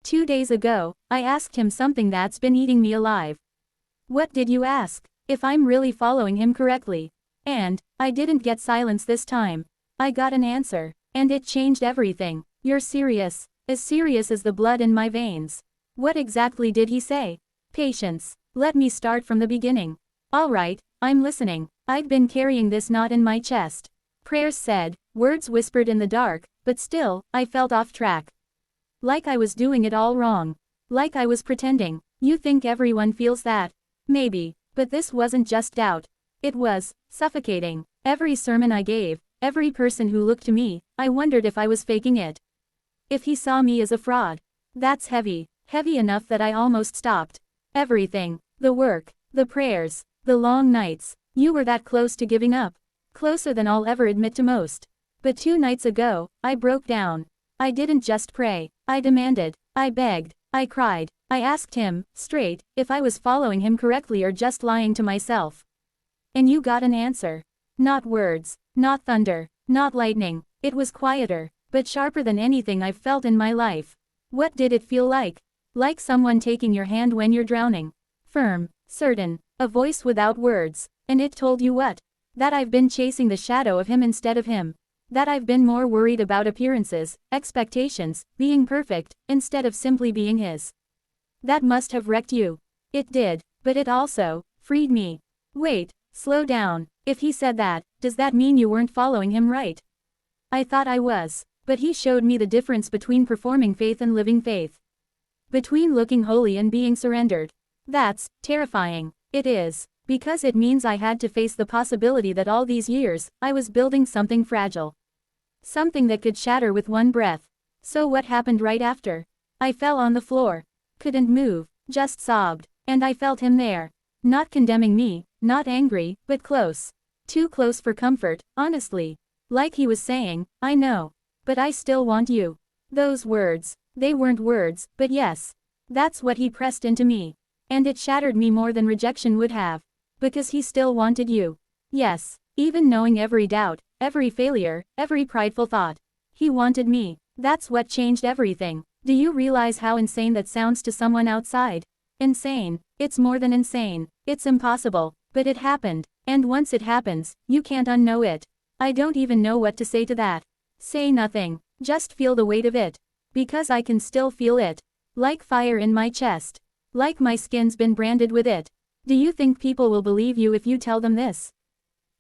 2 days ago, I asked him something that's been eating me alive. What did you ask? If I'm really following him correctly. And, I didn't get silence this time. I got an answer. And it changed everything. You're serious. As serious as the blood in my veins. What exactly did he say? Patience. Let me start from the beginning. Alright, I'm listening. I'd been carrying this knot in my chest. Prayers said, words whispered in the dark, but still, I felt off track. Like I was doing it all wrong. Like I was pretending. You think everyone feels that? Maybe. But this wasn't just doubt. It was suffocating. Every sermon I gave, every person who looked to me, I wondered if I was faking it. If he saw me as a fraud. That's heavy. Heavy enough that I almost stopped. Everything. The work. The prayers. The long nights. You were that close to giving up. Closer than I'll ever admit to most. But 2 nights ago, I broke down. I didn't just pray. I demanded. I begged. I cried. I asked him, straight, if I was following him correctly or just lying to myself. And you got an answer. Not words. Not thunder. Not lightning. It was quieter, but sharper than anything I've felt in my life. What did it feel like? Like someone taking your hand when you're drowning. Firm. Certain. A voice without words. And it told you what? That I've been chasing the shadow of him instead of him. That I've been more worried about appearances, expectations, being perfect, instead of simply being his. That must have wrecked you. It did, but it also freed me. Wait, slow down. If he said that, does that mean you weren't following him right? I thought I was, but he showed me the difference between performing faith and living faith. Between looking holy and being surrendered. That's terrifying. It is, because it means I had to face the possibility that all these years, I was building something fragile. Something that could shatter with one breath. So what happened right after? I fell on the floor. Couldn't move, just sobbed, and I felt him there. Not condemning me, not angry, but close. Too close for comfort, honestly. Like he was saying, I know. But I still want you. Those words, they weren't words, but yes. That's what he pressed into me. And it shattered me more than rejection would have. Because he still wanted you. Yes, even knowing every doubt, every failure, every prideful thought. He wanted me. That's what changed everything. Do you realize how insane that sounds to someone outside? Insane. It's more than insane. It's impossible. But it happened. And once it happens, you can't unknow it. I don't even know what to say to that. Say nothing. Just feel the weight of it. Because I can still feel it. Like fire in my chest. Like my skin's been branded with it. Do you think people will believe you if you tell them this?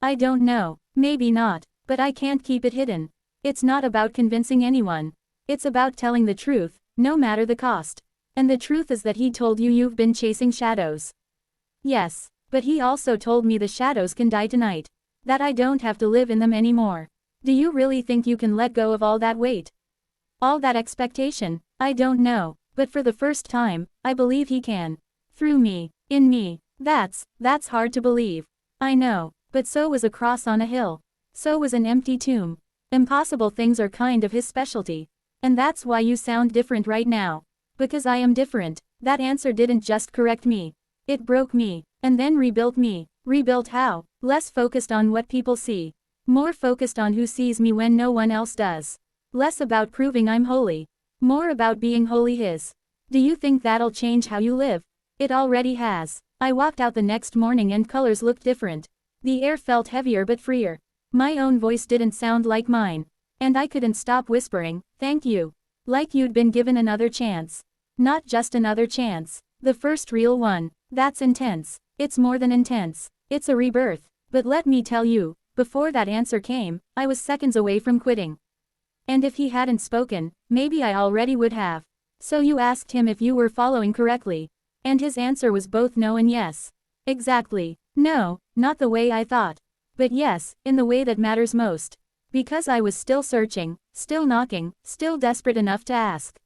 I don't know. Maybe not. But I can't keep it hidden. It's not about convincing anyone. It's about telling the truth, no matter the cost. And the truth is that he told you you've been chasing shadows. Yes, but he also told me the shadows can die tonight. That I don't have to live in them anymore. Do you really think you can let go of all that weight? All that expectation? I don't know. But for the first time, I believe he can. Through me. In me. That's hard to believe. I know. But so was a cross on a hill. So was an empty tomb. Impossible things are kind of his specialty. And that's why you sound different right now. Because I am different. That answer didn't just correct me. It broke me. And then rebuilt me. Rebuilt how? Less focused on what people see. More focused on who sees me when no one else does. Less about proving I'm holy. More about being wholly his. Do you think that'll change how you live? It already has. I walked out the next morning and colors looked different. The air felt heavier but freer. My own voice didn't sound like mine. And I couldn't stop whispering, thank you. Like you'd been given another chance. Not just another chance. The first real one. That's intense. It's more than intense. It's a rebirth. But let me tell you, before that answer came, I was seconds away from quitting. And if he hadn't spoken, maybe I already would have. So you asked him if you were following correctly. And his answer was both no and yes. Exactly. No, not the way I thought. But yes, in the way that matters most. Because I was still searching, still knocking, still desperate enough to ask.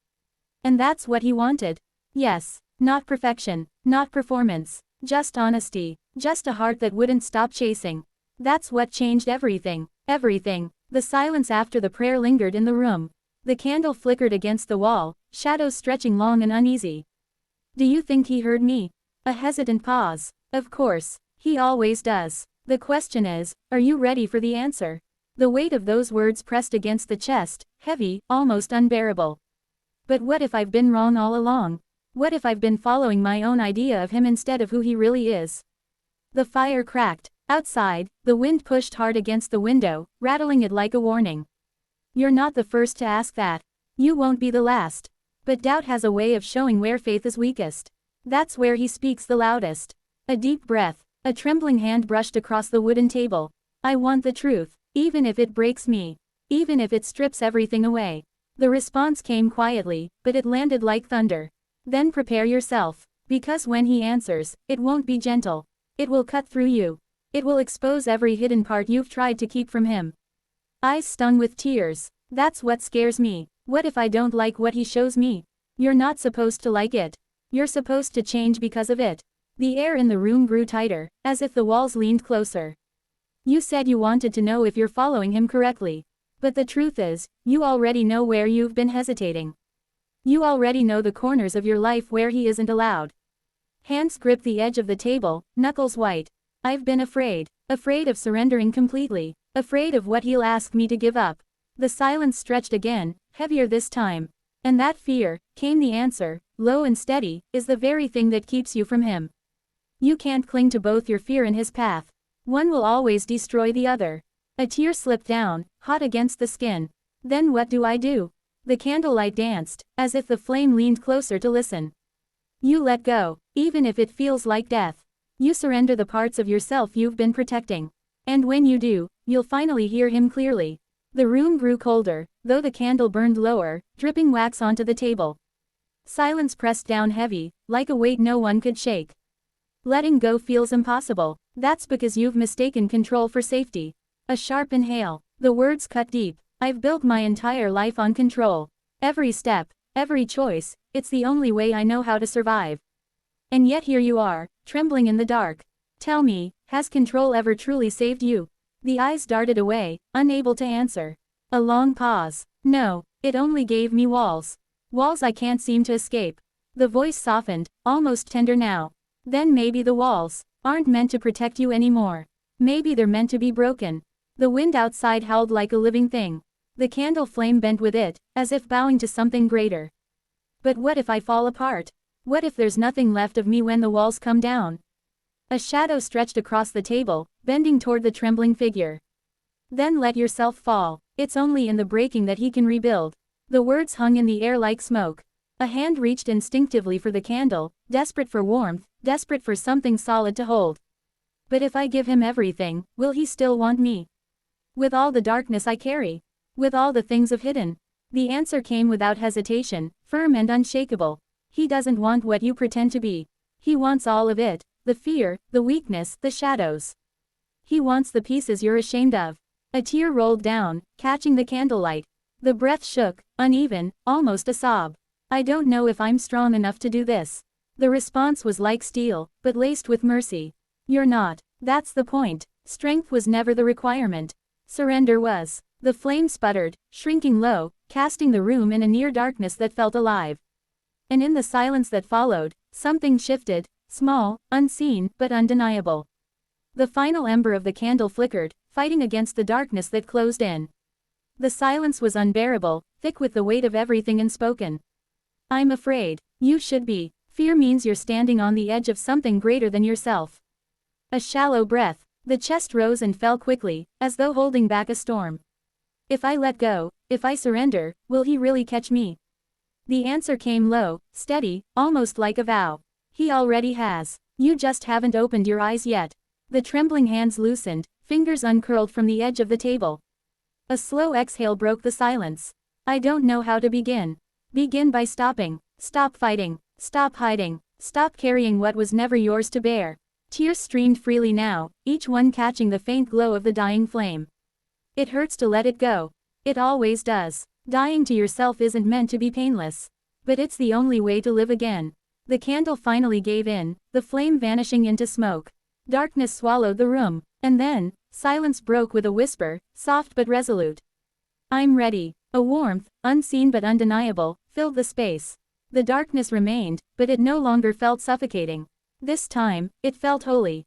And that's what he wanted. Yes. Not perfection. Not performance. Just honesty. Just a heart that wouldn't stop chasing. That's what changed everything. Everything. The silence after the prayer lingered in the room. The candle flickered against the wall, shadows stretching long and uneasy. Do you think he heard me? A hesitant pause. Of course. He always does. The question is, are you ready for the answer? The weight of those words pressed against the chest, heavy, almost unbearable. But what if I've been wrong all along? What if I've been following my own idea of him instead of who he really is? The fire cracked. Outside, the wind pushed hard against the window, rattling it like a warning. You're not the first to ask that. You won't be the last. But doubt has a way of showing where faith is weakest. That's where he speaks the loudest. A deep breath. A trembling hand brushed across the wooden table. I want the truth, even if it breaks me. Even if it strips everything away. The response came quietly, but it landed like thunder. Then prepare yourself. Because when he answers, it won't be gentle. It will cut through you. It will expose every hidden part you've tried to keep from him. Eyes stung with tears. That's what scares me. What if I don't like what he shows me? You're not supposed to like it. You're supposed to change because of it. The air in the room grew tighter, as if the walls leaned closer. You said you wanted to know if you're following him correctly. But the truth is, you already know where you've been hesitating. You already know the corners of your life where he isn't allowed. Hands gripped the edge of the table, knuckles white. I've been afraid. Afraid of surrendering completely. Afraid of what he'll ask me to give up. The silence stretched again, heavier this time. And that fear, came the answer, low and steady, is the very thing that keeps you from him. You can't cling to both your fear and his path. One will always destroy the other. A tear slipped down, hot against the skin. Then what do I do? The candlelight danced, as if the flame leaned closer to listen. You let go, even if it feels like death. You surrender the parts of yourself you've been protecting. And when you do, you'll finally hear him clearly. The room grew colder, though the candle burned lower, dripping wax onto the table. Silence pressed down heavy, like a weight no one could shake. Letting go feels impossible. That's because you've mistaken control for safety. A sharp inhale. The words cut deep. I've built my entire life on control. Every step, every choice, it's the only way I know how to survive. And yet here you are, trembling in the dark. Tell me, has control ever truly saved you? The eyes darted away, unable to answer. A long pause. No, it only gave me walls. Walls I can't seem to escape. The voice softened, almost tender now. Then maybe the walls aren't meant to protect you anymore. Maybe they're meant to be broken. The wind outside howled like a living thing. The candle flame bent with it, as if bowing to something greater. But what if I fall apart? What if there's nothing left of me when the walls come down? A shadow stretched across the table, bending toward the trembling figure. Then let yourself fall. It's only in the breaking that he can rebuild. The words hung in the air like smoke. A hand reached instinctively for the candle, desperate for warmth, desperate for something solid to hold. But if I give him everything, will he still want me? With all the darkness I carry? With all the things I've hidden? The answer came without hesitation, firm and unshakable. He doesn't want what you pretend to be. He wants all of it, the fear, the weakness, the shadows. He wants the pieces you're ashamed of. A tear rolled down, catching the candlelight. The breath shook, uneven, almost a sob. I don't know if I'm strong enough to do this. The response was like steel, but laced with mercy. You're not. That's the point. Strength was never the requirement. Surrender was. The flame sputtered, shrinking low, casting the room in a near darkness that felt alive. And in the silence that followed, something shifted, small, unseen, but undeniable. The final ember of the candle flickered, fighting against the darkness that closed in. The silence was unbearable, thick with the weight of everything unspoken. I'm afraid. You should be. Fear means you're standing on the edge of something greater than yourself. A shallow breath. The chest rose and fell quickly, as though holding back a storm. If I let go, if I surrender, will he really catch me? The answer came low, steady, almost like a vow. He already has. You just haven't opened your eyes yet. The trembling hands loosened, fingers uncurled from the edge of the table. A slow exhale broke the silence. I don't know how to begin. Begin by stopping. Stop fighting. Stop hiding. Stop carrying what was never yours to bear. Tears streamed freely now, each one catching the faint glow of the dying flame. It hurts to let it go. It always does. Dying to yourself isn't meant to be painless. But it's the only way to live again. The candle finally gave in, the flame vanishing into smoke. Darkness swallowed the room, and then, silence broke with a whisper, soft but resolute. I'm ready. A warmth, unseen but undeniable, filled the space. The darkness remained, but it no longer felt suffocating. This time, it felt holy.